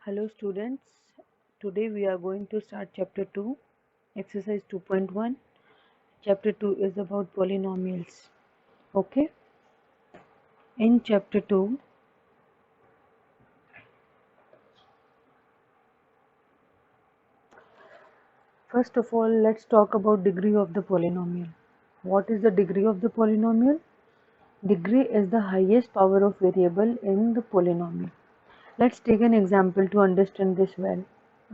Hello students, today we are going to start chapter 2, exercise 2.1. Chapter 2 is about polynomials. Okay, in chapter 2, first of all, let's talk about degree of the polynomial. What is the degree of the polynomial? Degree is the highest power of variable in the polynomial. Let's take an example to understand this well.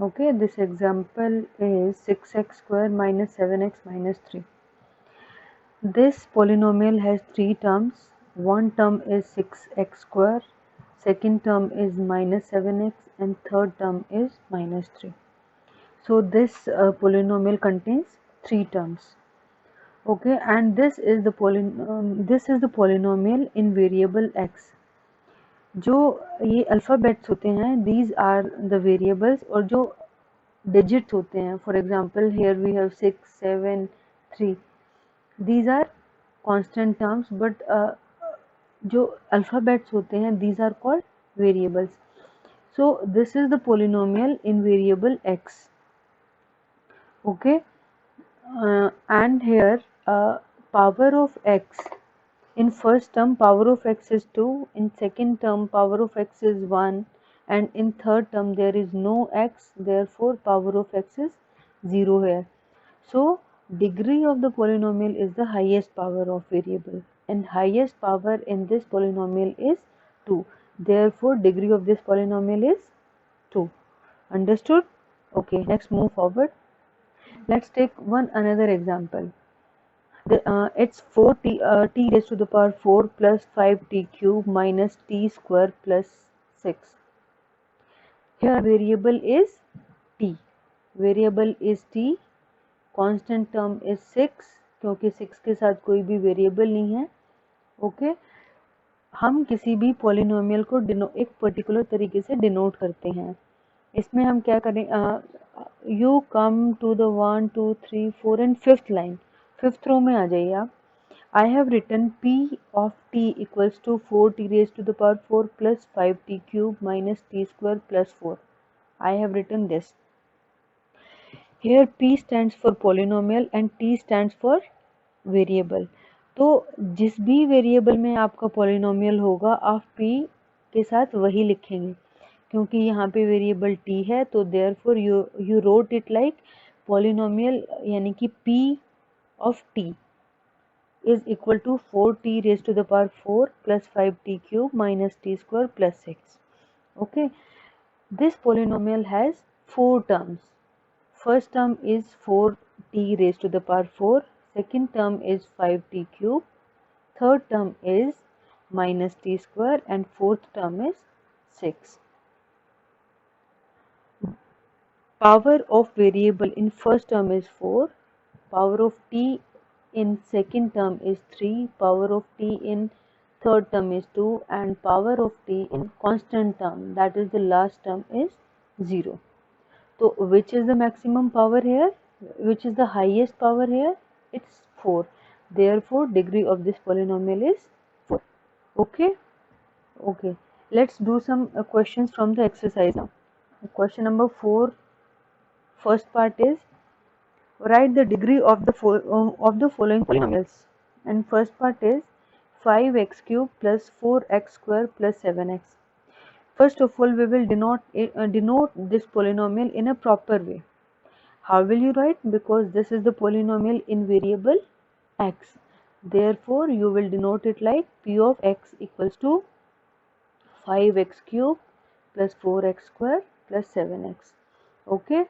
Okay, this example is 6x square minus 7x minus 3. This polynomial has three terms. One term is 6x square, second term is minus 7x, and third term is minus 3. So this polynomial contains three terms. Okay, and this is the polynomial in variable x. जो ये alphabets होते हैं, these are the variables, और जो digits होते हैं, for example here we have 6, 7, 3. These are constant terms, but जो alphabets होते हैं, these are called variables. So this is the polynomial in variable x. Okay, and here power of x, in first term power of x is 2, in second term power of x is 1, and in third term there is no x, therefore power of x is 0 here. So degree of the polynomial is the highest power of variable, and highest power in this polynomial is 2. Therefore degree of this polynomial is 2. Understood? Okay, next move forward. Let's take another example. It's 4t t raised to the power 4 plus 5t cube minus t square plus 6. Here variable is t. Variable is t. Constant term is 6, क्योंकि 6 के साथ कोई भी variable नहीं है. Okay, हम किसी भी पॉलिनोमियल को एक पर्टिकुलर तरीके से डिनोट करते हैं. इसमें हम क्या करें, you come to the 1 2 3 4 and fifth line, fifth row में आ जाइए आप. I have written p of t equals to 4t raise to the power 4 plus 5t cube minus t square plus 4. I have written this. Here p stands for polynomial and t stands for variable. तो जिस भी variable में आपका polynomial होगा आप p के साथ वही लिखेंगे, क्योंकि यहाँ पे वेरिएबल t है. तो therefore you wrote it like polynomial, यानी कि p of t is equal to 4t raised to the power 4 plus 5t cube minus t square plus 6. Okay, this polynomial has four terms. First term is 4t raised to the power 4, second term is 5t cube, third term is minus t square, and fourth term is 6. Power of variable in first term is 4, power of t in second term is 3, power of t in third term is 2, and power of t in constant term, that is the last term, is 0. So which is the maximum power here? Which is the highest power here? It's 4. Therefore degree of this polynomial is 4. Okay. Okay. Let's do some questions from the exercise now. Question number 4. First part is write the degree of the following polynomials. And first part is 5x cube plus 4x square plus 7x. First of all, we will denote this polynomial in a proper way. How will you write? Because this is the polynomial in variable x. Therefore, you will denote it like p of x equals to 5x cube plus 4x square plus 7x. Okay.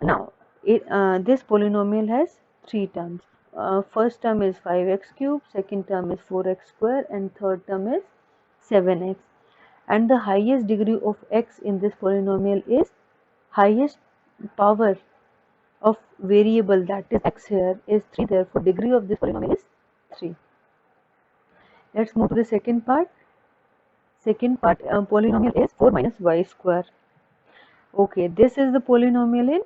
Now, this polynomial has three terms. First term is 5x cube, second term is 4x square, and third term is 7x. And the highest degree of x in this polynomial is highest power of variable, that is x here, is 3. Therefore degree of this polynomial is 3. Let's move to the second part. Second part, polynomial is 4 minus y square. Okay, this is the polynomial in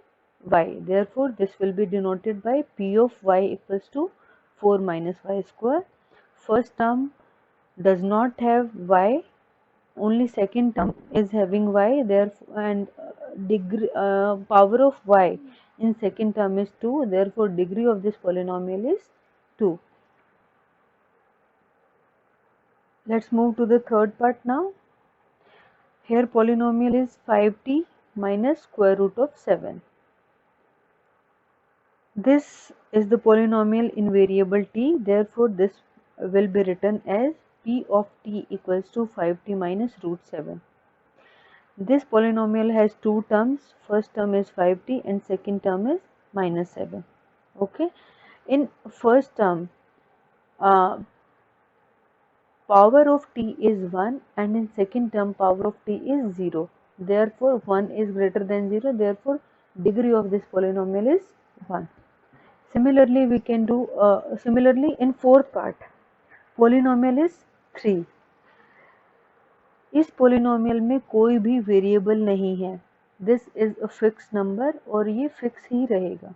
y. Therefore this will be denoted by p of y equals to 4 minus y square. First term does not have y, only second term is having y, therefore, and degree power of y in second term is 2, therefore degree of this polynomial is 2. Let's move to the third part now. Here polynomial is 5t minus square root of 7. This is the polynomial in variable t, therefore this will be written as p of t equals to 5t minus root 7. This polynomial has two terms, first term is 5t and second term is minus 7. Okay, in first term uh, power of t is 1 and in second term power of t is 0. Therefore 1 is greater than 0, therefore degree of this polynomial is 1. Similarly we can do similarly in fourth part polynomial is 3. इस polynomial में कोई भी variable नहीं है, this is a fix number और ये fix ही रहेगा,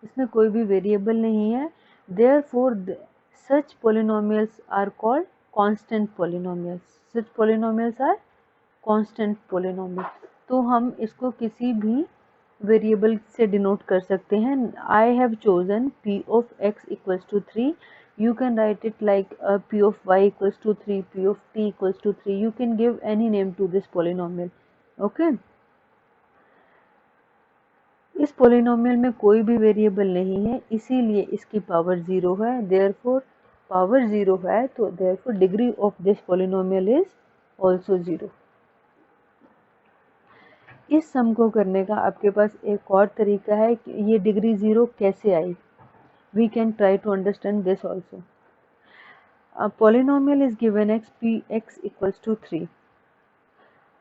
इसमें कोई भी वेरिएबल नहीं है, therefore such polynomials are called constant polynomials, such polynomials are constant polynomial. तो हम इसको किसी भी वेरिएबल से डिनोट कर सकते हैं। I have chosen p of x equals to 3. You can write it like p of y equals to 3, p of t equals to 3. You can give any name to this polynomial. Okay. इस polynomial में कोई भी variable नहीं है, इसीलिए इसकी power 0 है, therefore power 0 है तो therefore degree of this polynomial is also 0। इस सम को करने का आपके पास एक और तरीका है कि ये डिग्री 0 कैसे आई। We can try to understand this also. A polynomial is given x p x equals to 3।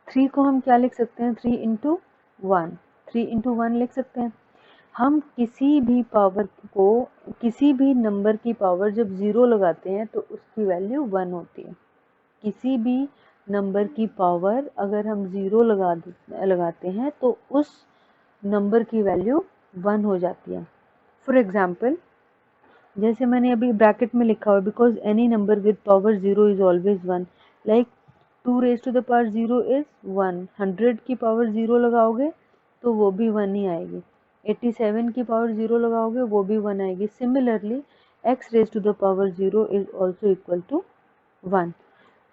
3 को हम क्या लिख सकते हैं, 3 इंटू 1, 3 इंटू 1 लिख सकते हैं। हम किसी भी पावर को, किसी भी नंबर की पावर जब 0 लगाते हैं तो उसकी वैल्यू 1 होती है। किसी भी नंबर की पावर अगर हम 0 लगाते हैं तो उस नंबर की वैल्यू 1 हो जाती है। फॉर एग्जाम्पल जैसे मैंने अभी ब्रैकेट में लिखा हुआ, because any number with power 0 is always 1, like 2 raise to the power 0 is 1। 100 की पावर 0 लगाओगे तो वो भी 1 ही आएगी, 87 की पावर 0 लगाओगे वो भी 1 आएगी। Similarly x raise to the power 0 is also equal to 1।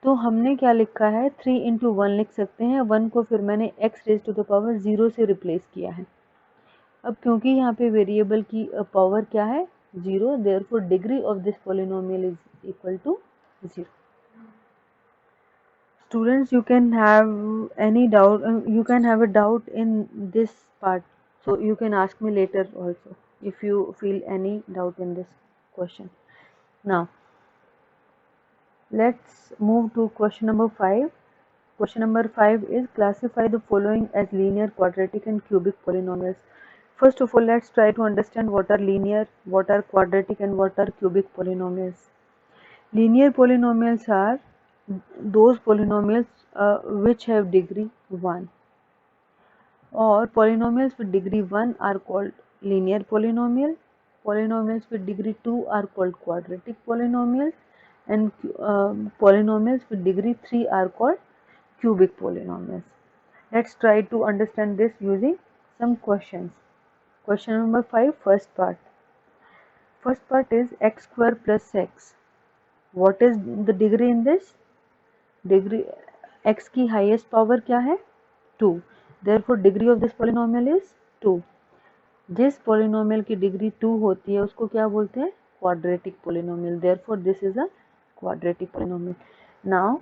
तो हमने क्या लिखा है, 3 इंटू 1 लिख सकते हैं, 1 को फिर मैंने x raise to the power 0 से रिप्लेस किया है। अब क्योंकि यहाँ पे वेरिएबल की पावर क्या है, 0, therefore degree of this polynomial is equal to 0. Students, you can have any doubt, you can have a doubt in this part, so you can ask me later also if you feel any doubt in this question. Now let's move to question number 5. Question number 5 is classify the following as linear, quadratic and cubic polynomials. First of all, let's try to understand what are linear, what are quadratic and what are cubic polynomials. Linear polynomials are those polynomials which have degree 1, or polynomials with degree 1 are called linear polynomial, polynomials with degree 2 are called quadratic polynomials, and polynomials with degree 3 are called cubic polynomials. Let's try to understand this using some questions. Question number 5, first part. First part is x square plus x. What is the degree in this? Degree x की highest power क्या है, 2. Therefore degree of this polynomial is 2. जिस polynomial की degree 2 होती है उसको क्या बोलते हैं, quadratic polynomial. Therefore this is a quadratic polynomial. Now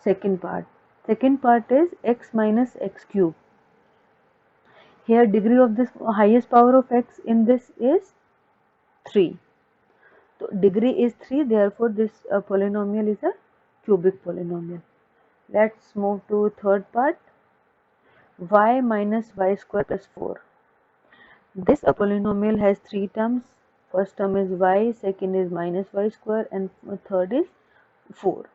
second part. Second part is x minus x cube. Here degree of this highest power of x in this is 3. So degree is 3, therefore this polynomial is a cubic polynomial. Let's move to third part. Y minus y square plus 4. This polynomial has 3 terms. First term is y, second is minus y square, and third is 4.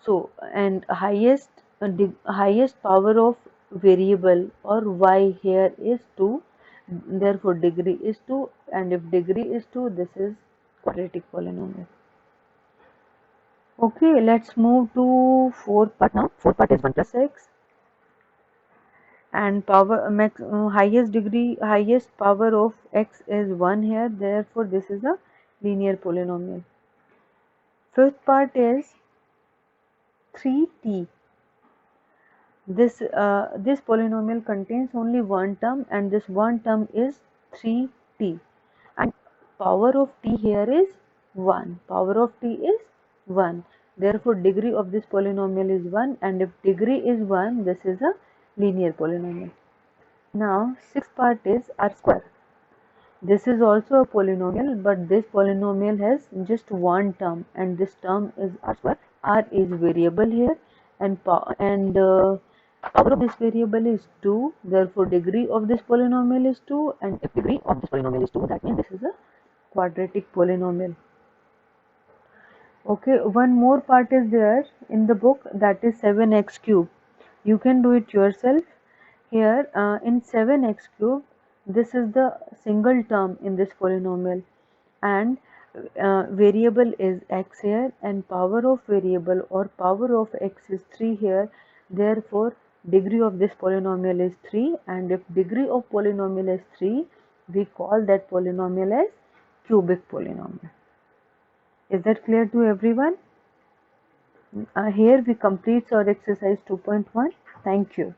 So, and highest power of variable or y here is 2, therefore degree is 2, and if degree is 2, this is quadratic polynomial. Okay, let's move to fourth part now. Fourth part is 1 plus x, and highest power of x is 1 here, therefore this is a linear polynomial. Fifth part is 3t. This polynomial contains only one term, and this one term is 3t, and power of t here is 1. Power of t is 1. Therefore degree of this polynomial is 1, and if degree is 1, this is a linear polynomial. Now sixth part is r square. This is also a polynomial, but this polynomial has just one term, and this term is r square. R is variable here, and power of this variable is 2. Therefore degree of this polynomial is 2, and if degree of this polynomial is 2, that means this is a quadratic polynomial. Okay, one more part is there in the book, that is 7x cube. You can do it yourself. Here in 7x cube, this is the single term in this polynomial, and variable is x here, and power of variable or power of x is 3 here. Therefore degree of this polynomial is 3, and if degree of polynomial is 3, we call that polynomial as cubic polynomial. Is that clear to everyone? Here we complete our exercise 2.1. Thank you.